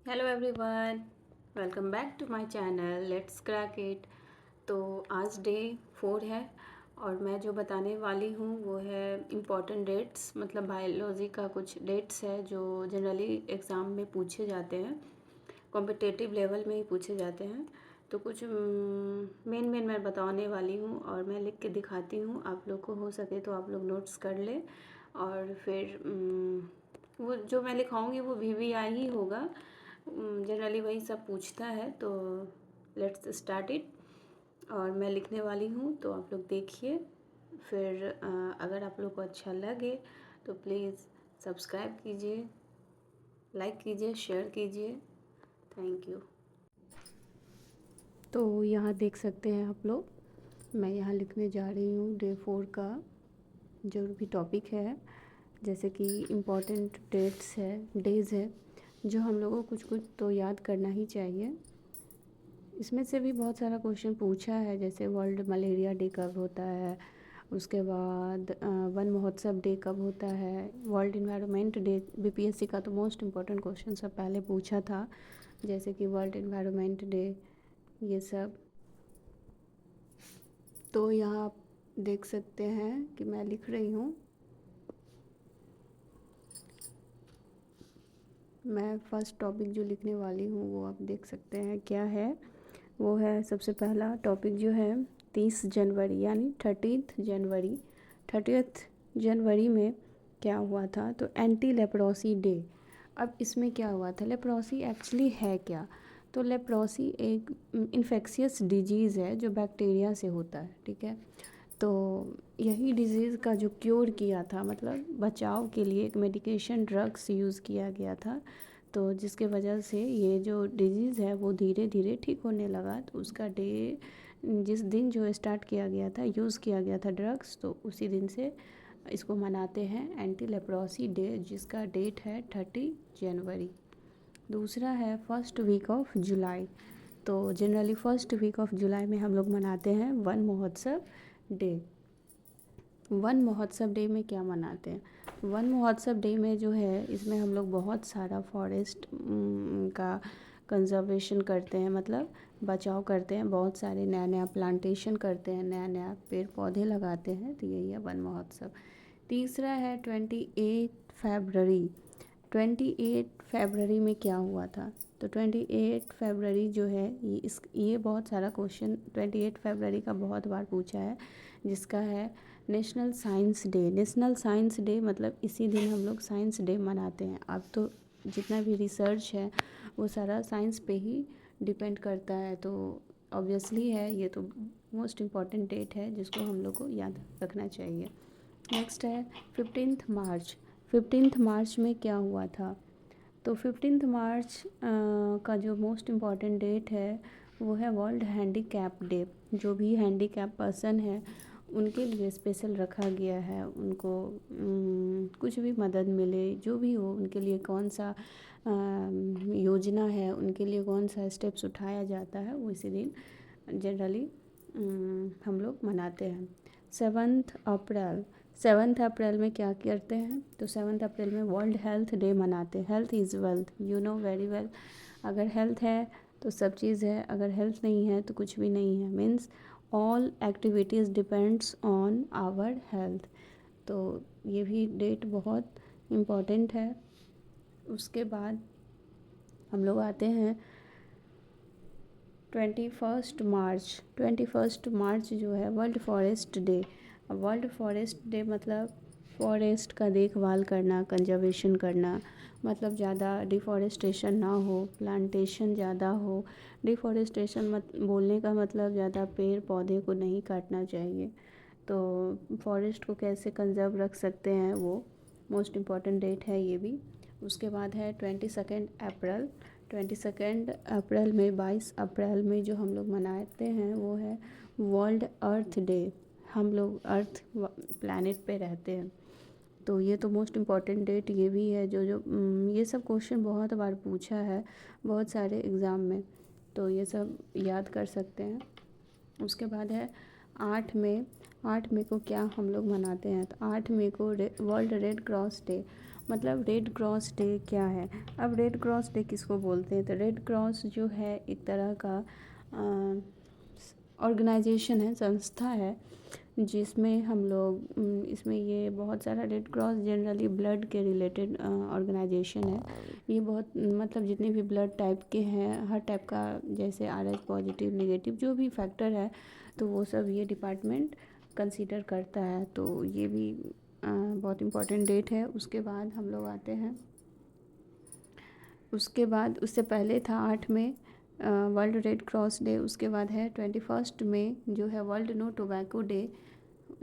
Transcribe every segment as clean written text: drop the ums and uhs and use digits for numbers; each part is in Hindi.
Hello everyone, welcome back to my channel let's crack it. तो आज डे 4 है और मैं जो बताने वाली हूँ वो है इम्पॉर्टेंट डेट्स, मतलब बायोलॉजी का कुछ डेट्स है जो जनरली एग्ज़ाम में पूछे जाते हैं, कॉम्पिटिटिव लेवल में ही पूछे जाते हैं। तो कुछ मेन मैं बताने वाली हूँ और मैं लिख के दिखाती हूँ। आप लोग को हो सके तो आप लोग नोट्स कर लें और फिर वो जो मैं लिखाऊंगी वो VVI ही होगा। जनरली वही सब पूछता है। तो लेट्स स्टार्ट इट। और मैं लिखने वाली हूँ तो आप लोग देखिए। फिर अगर आप लोग को अच्छा लगे तो प्लीज़ सब्सक्राइब कीजिए, लाइक कीजिए, शेयर कीजिए। Thank you. तो यहाँ देख सकते हैं आप लोग, मैं यहाँ लिखने जा रही हूँ डे 4 का जो भी टॉपिक है, जैसे कि इम्पॉर्टेंट डेट्स है, डेज़ है जो हम लोगों को कुछ कुछ तो याद करना ही चाहिए। इसमें से भी बहुत सारा क्वेश्चन पूछा है, जैसे वर्ल्ड मलेरिया डे कब होता है, उसके बाद वन महोत्सव डे कब होता है, वर्ल्ड इन्वायरमेंट डे। BPSC का तो मोस्ट इम्पॉर्टेंट क्वेश्चन सब पहले पूछा था, जैसे कि वर्ल्ड इन्वायरमेंट डे, ये सब। तो यहाँ आप देख सकते हैं कि मैं लिख रही हूँ। मैं फ़र्स्ट टॉपिक जो लिखने वाली हूँ वो आप देख सकते हैं क्या है। वो है सबसे पहला टॉपिक जो है 30 जनवरी यानी 30th जनवरी। 30th जनवरी में क्या हुआ था, तो एंटी लेप्रोसी डे। अब इसमें क्या हुआ था, लेप्रोसी एक्चुअली है क्या? तो लेप्रोसी एक इन्फेक्शियस डिजीज़ है जो बैक्टीरिया से होता है, ठीक है। तो यही डिज़ीज़ का जो क्योर किया था, मतलब बचाव के लिए एक मेडिकेशन ड्रग्स यूज़ किया गया था। तो जिसके वजह से ये जो डिज़ीज़ है वो धीरे धीरे ठीक होने लगा। तो उसका डे जिस दिन जो स्टार्ट किया गया था, यूज़ किया गया था ड्रग्स, तो उसी दिन से इसको मनाते हैं एंटी लेप्रोसी डे, जिसका डेट है 30 जनवरी। दूसरा है फर्स्ट वीक ऑफ जुलाई। तो generally first week of July में हम लोग मनाते हैं वन महोत्सव डे। वन महोत्सव डे में क्या मनाते हैं, वन महोत्सव डे में जो है इसमें हम लोग बहुत सारा फॉरेस्ट का कंजर्वेशन करते हैं, मतलब बचाव करते हैं, बहुत सारे नया नया प्लांटेशन करते हैं, नया नया पेड़ पौधे लगाते हैं। तो यही है वन महोत्सव। तीसरा है 28 फरवरी। 28 फरवरी में क्या हुआ था, तो 28 फरवरी जो है ये बहुत सारा क्वेश्चन 28 फरवरी का बहुत बार पूछा है, जिसका है national science day. National science day मतलब इसी दिन हम लोग साइंस डे मनाते हैं। अब तो जितना भी रिसर्च है वो सारा साइंस पे ही डिपेंड करता है, तो ऑब्वियसली है ये तो मोस्ट इम्पॉर्टेंट डेट है जिसको हम लोग को याद रखना चाहिए। नेक्स्ट है 15 मार्च। 15 मार्च में क्या हुआ था, तो 15 मार्च का जो मोस्ट इम्पॉर्टेंट डेट है वो है वर्ल्ड हैंडीकैप डे। जो भी हैंडीकैप पर्सन है उनके लिए स्पेशल रखा गया है। उनको कुछ भी मदद मिले, जो भी हो, उनके लिए कौन सा योजना है, उनके लिए कौन सा स्टेप्स उठाया जाता है, वो इसी दिन जनरली हम लोग मनाते हैं। 7 अप्रैल। 7 अप्रैल में क्या करते हैं, तो 7 अप्रैल में वर्ल्ड हेल्थ डे मनाते हैं। Health is wealth, you know very well. अगर हेल्थ है तो सब चीज़ है, अगर हेल्थ नहीं है तो कुछ भी नहीं है। Means all activities depends on our health. तो ये भी डेट बहुत इम्पॉर्टेंट है। उसके बाद हम लोग आते हैं 21 मार्च। 21 मार्च जो है वर्ल्ड फॉरेस्ट डे। अब वर्ल्ड फॉरेस्ट डे मतलब फॉरेस्ट का देखभाल करना, कंजर्वेशन करना, मतलब ज़्यादा डिफॉरेस्टेशन ना हो, प्लांटेशन ज़्यादा हो। डिफॉरेस्टेशन मत बोलने का मतलब ज़्यादा पेड़ पौधे को नहीं काटना चाहिए। तो फॉरेस्ट को कैसे कंजर्व रख सकते हैं, वो मोस्ट इम्पॉर्टेंट डेट है ये भी। उसके बाद है 22 अप्रैल। 22 अप्रैल में 22 अप्रैल में जो हम लोग मनाते हैं वो है वर्ल्ड अर्थ डे। हम लोग अर्थ प्लैनेट पे रहते हैं, तो ये तो मोस्ट इम्पॉर्टेंट डेट ये भी है। जो जो ये सब क्वेश्चन बहुत बार पूछा है बहुत सारे एग्ज़ाम में, तो ये सब याद कर सकते हैं। उसके बाद है 8 मई। 8 मई को क्या हम लोग मनाते हैं, तो 8 मई को वर्ल्ड रेड क्रॉस डे। मतलब रेड क्रॉस डे क्या है। अब रेड क्रॉस डे किसको बोलते हैं, तो रेड क्रॉस जो है एक तरह का ऑर्गेनाइजेशन है, संस्था है, जिसमें हम लोग इसमें ये बहुत सारा रेड क्रॉस जनरली ब्लड के रिलेटेड ऑर्गेनाइजेशन है। ये बहुत मतलब जितने भी ब्लड टाइप के हैं, हर टाइप का, जैसे RH पॉजिटिव नेगेटिव जो भी फैक्टर है, तो वो सब ये डिपार्टमेंट कंसीडर करता है। तो ये भी बहुत इम्पोर्टेंट डेट है। उसके बाद हम लोग आते हैं, उसके बाद उससे पहले था 8 मई वर्ल्ड रेड क्रॉस डे। उसके बाद है 21 मई जो है वर्ल्ड नो टोबैको डे,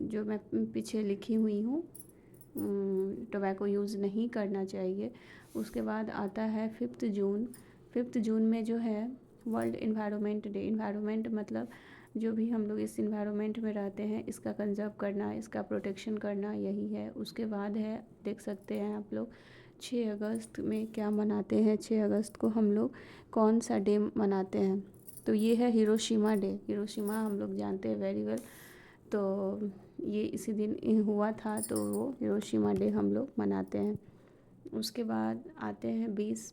जो मैं पीछे लिखी हुई हूँ, टोबैको यूज़ नहीं करना चाहिए। उसके बाद आता है 5 जून। 5 जून में जो है वर्ल्ड इन्वायरमेंट डे। इन्वायरमेंट मतलब जो भी हम लोग इस इन्वायरमेंट में रहते हैं, इसका कंजर्व करना, इसका प्रोटेक्शन करना, यही है। उसके बाद है, देख सकते हैं आप लोग, 6 अगस्त में क्या मनाते हैं। 6 अगस्त को हम लोग कौन सा डे मनाते हैं, तो ये है हिरोशिमा डे। हिरोशिमा हम लोग जानते हैं वेरी वेल, तो ये इसी दिन हुआ था, तो वो हिरोशिमा डे हम लोग मनाते हैं। उसके बाद आते हैं 20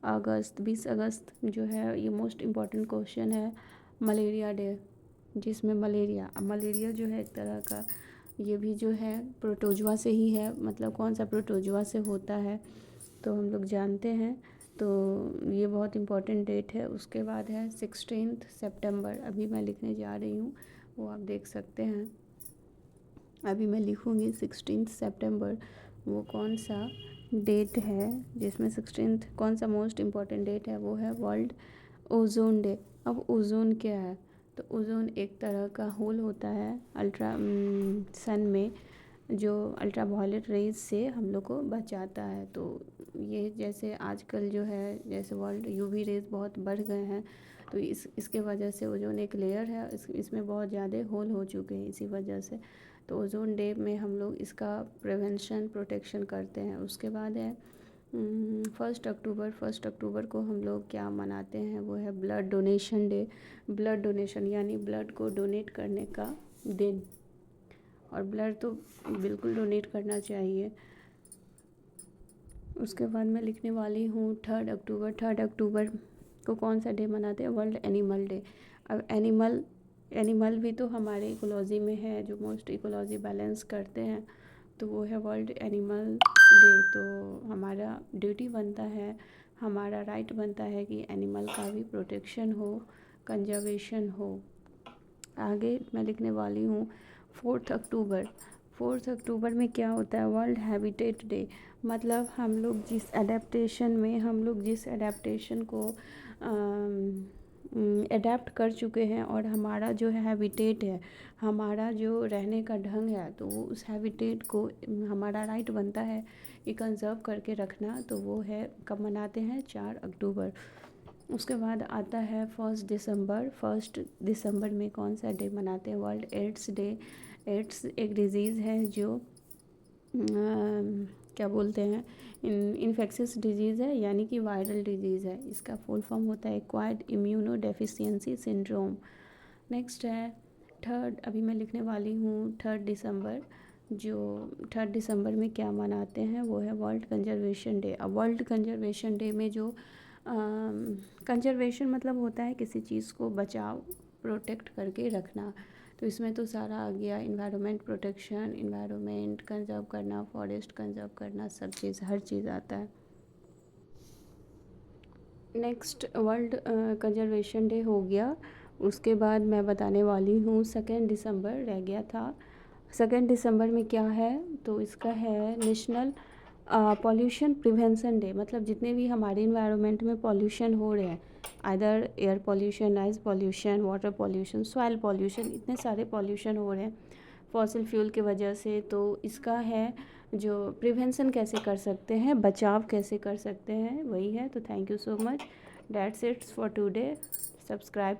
अगस्त। 20 अगस्त जो है ये मोस्ट इम्पॉर्टेंट क्वेश्चन है, मलेरिया डे, जिसमें मलेरिया जो है एक तरह का, ये भी जो है प्रोटोजुआ से ही है। मतलब कौन सा प्रोटोजुआ से होता है तो हम लोग जानते हैं, तो ये बहुत इम्पॉर्टेंट डेट है। उसके बाद है 16 सितंबर, अभी मैं लिखने जा रही हूँ, वो आप देख सकते हैं। अभी मैं लिखूँगी 16 सितंबर, वो कौन सा डेट है जिसमें 16 कौन सा मोस्ट इम्पॉर्टेंट डेट है, वो है वर्ल्ड ओजोन डे। अब ओजोन क्या है, तो ओजोन एक तरह का होल होता है सन में, जो अल्ट्रा वायलेट रेज से हम लोग को बचाता है। तो ये जैसे आजकल जो है, जैसे वर्ल्ड UV रेज बहुत बढ़ गए हैं, तो इसके वजह से ओजोन एक लेयर है, इसमें बहुत ज़्यादा होल हो चुके हैं इसी वजह से। तो ओजोन डे में हम लोग इसका प्रिवेंशन प्रोटेक्शन करते हैं। उसके बाद है 1 अक्टूबर। 1 अक्टूबर को हम लोग क्या मनाते हैं, वो है blood donation day. Blood donation यानी ब्लड को डोनेट करने का दिन, और ब्लड तो बिल्कुल डोनेट करना चाहिए। उसके बाद मैं लिखने वाली हूँ 3 अक्टूबर। 3 अक्टूबर को कौन सा डे मनाते हैं, वर्ल्ड एनिमल डे। अब एनिमल भी तो हमारे इकोलॉजी में है, जो मोस्ट इकोलॉजी बैलेंस करते हैं, तो वो है वर्ल्ड एनिमल डे। तो हमारा ड्यूटी बनता है, हमारा राइट बनता है कि एनिमल का भी प्रोटेक्शन हो, कंजर्वेशन हो। आगे मैं लिखने वाली हूँ 4 अक्टूबर। 4 अक्टूबर में क्या होता है, वर्ल्ड हैबिटेट डे। मतलब हम लोग जिस एडेप्टेशन को अडेप्ट कर चुके हैं, और हमारा जो है हैबिटेट है, हमारा जो रहने का ढंग है, तो वो उस हैबिटेट को हमारा राइट बनता है कि कंजर्व करके रखना। तो वो है, कब मनाते हैं, 4 अक्टूबर। उसके बाद आता है 1 दिसंबर। 1 दिसंबर में कौन सा डे मनाते हैं, वर्ल्ड एड्स डे। एड्स एक डिज़ीज़ है जो क्या बोलते हैं, इन्फेक्शियस डिजीज़ है, यानी कि वायरल डिजीज़ है। इसका फुल फॉर्म होता है acquired immuno deficiency syndrome. Next है 3, अभी मैं लिखने वाली हूँ 3 दिसंबर। जो 3 दिसंबर में क्या मनाते हैं, वो है वर्ल्ड कंजर्वेशन डे। अब वर्ल्ड कंजर्वेशन डे में जो कंजर्वेशन मतलब होता है किसी चीज़ को बचाव, प्रोटेक्ट करके रखना। तो इसमें तो सारा आ गया, इन्वायरमेंट प्रोटेक्शन, इन्वायरमेंट कंजर्व करना, फॉरेस्ट कंजर्व करना, सब चीज़, हर चीज़ आता है। नेक्स्ट वर्ल्ड कंजर्वेशन डे हो गया। उसके बाद मैं बताने वाली हूँ 2 दिसंबर, रह गया था। 2 दिसंबर में क्या है, तो इसका है नेशनल पॉल्यूशन प्रिवेंशन डे। मतलब जितने भी हमारे इन्वायरमेंट में पॉल्यूशन हो रहे हैं, either air pollution, noise pollution, water pollution, soil pollution, इतने सारे पॉल्यूशन हो रहे हैं फॉसिल फ्यूल की वजह से, तो इसका है जो प्रिवेंशन कैसे कर सकते हैं, बचाव कैसे कर सकते हैं, वही है। तो thank you so much, that's it's for today. Subscribe